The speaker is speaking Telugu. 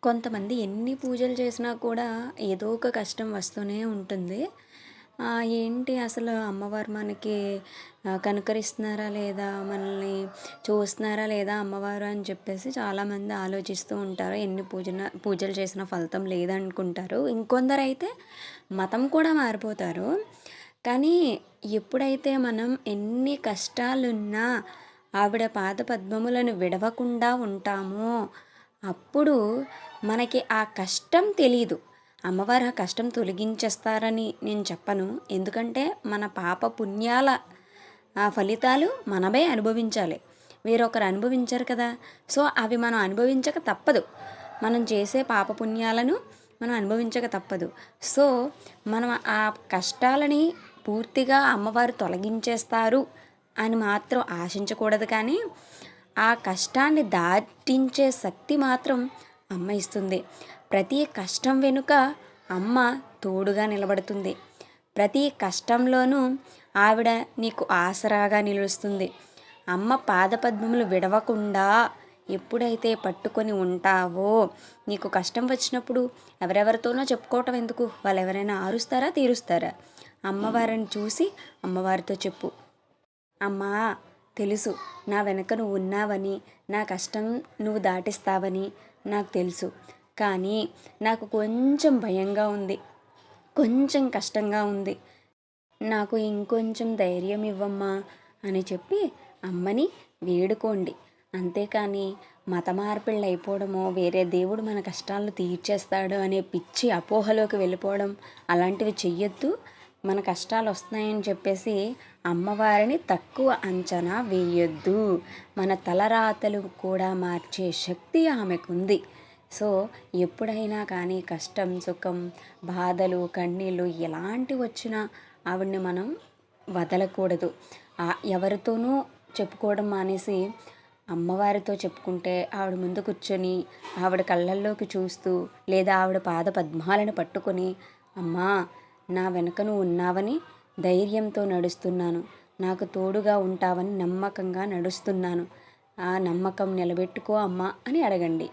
కొంతమంది ఎన్ని పూజలు చేసినా కూడా ఏదో ఒక కష్టం వస్తూనే ఉంటుంది. ఏంటి అసలు అమ్మవారు మనకి కనుకరిస్తున్నారా లేదా? మనల్ని చూస్తున్నారా లేదా అమ్మవారు అని చెప్పేసి చాలామంది ఆలోచిస్తూ ఉంటారు. ఎన్ని పూజలు చేసినా ఫలితం లేదనుకుంటారు. ఇంకొందరైతే మతం కూడా మారిపోతారు. కానీ ఎప్పుడైతే మనం ఎన్ని కష్టాలున్నా ఆవిడ పాద పద్మములను విడవకుండా ఉంటామో అప్పుడు మనకి ఆ కష్టం తెలీదు. అమ్మవారు ఆ కష్టం తొలగించేస్తారని నేను చెప్పను. ఎందుకంటే మన పాప పుణ్యాల ఫలితాలు మనమే అనుభవించాలి. వేరొకరు అనుభవించరు కదా! సో, అవి మనం అనుభవించక తప్పదు. మనం చేసే పాప పుణ్యాలను మనం అనుభవించక తప్పదు. సో, మనం ఆ కష్టాలని పూర్తిగా అమ్మవారు తొలగించేస్తారు అని మాత్రం ఆశించకూడదు. కానీ ఆ కష్టాన్ని దాటించే శక్తి మాత్రం అమ్మ ఇస్తుంది. ప్రతి కష్టం వెనుక అమ్మ తోడుగా నిలబడుతుంది. ప్రతి కష్టంలోనూ ఆవిడ నీకు ఆసరాగా నిలుస్తుంది. అమ్మ పాదపద్మములు విడవకుండా ఎప్పుడైతే పట్టుకొని ఉంటావో నీకు కష్టం వచ్చినప్పుడు ఎవరెవరితోనో చెప్పుకోవటం ఎందుకు? వాళ్ళు ఎవరైనా ఆరుస్తారా, తీరుస్తారా? అమ్మవారిని చూసి అమ్మవారితో చెప్పు. అమ్మా, తెలుసు నా వెనక నువ్వు ఉన్నావని, నా కష్టం నువ్వు దాటిస్తావని నాకు తెలుసు. కానీ నాకు కొంచెం భయంగా ఉంది, కొంచెం కష్టంగా ఉంది. నాకు ఇంకొంచెం ధైర్యం ఇవ్వమ్మా అని చెప్పి అమ్మని వేడుకోండి. అంతేకాని మత మార్పిళ్ళు అయిపోవడమో, వేరే దేవుడు మన కష్టాలను తీర్చేస్తాడు అనే పిచ్చి అపోహలోకి వెళ్ళిపోవడం అలాంటివి చెయ్యొద్దు. మన కష్టాలు వస్తున్నాయని చెప్పేసి అమ్మవారిని తక్కువ అంచనా వేయొద్దు. మన తలరాతలు కూడా మార్చే శక్తి ఆమెకుంది. సో, ఎప్పుడైనా కానీ కష్టం, సుఖం, బాధలు, కన్నీళ్ళు ఎలాంటివి వచ్చినా ఆవిడని మనం వదలకూడదు. ఎవరితోనూ చెప్పుకోవడం మానేసి అమ్మవారితో చెప్పుకుంటే ఆవిడ ముందు కూర్చొని ఆవిడ కళ్ళల్లోకి చూస్తూ లేదా ఆవిడ పాద పద్మాలను పట్టుకొని, అమ్మా, నా వెనుక నువ్వు ఉన్నావని ధైర్యంతో నడుస్తున్నాను, నాకు తోడుగా ఉంటావని నమ్మకంగా నడుస్తున్నాను, ఆ నమ్మకం నిలబెట్టుకో అమ్మా అని అడగండి.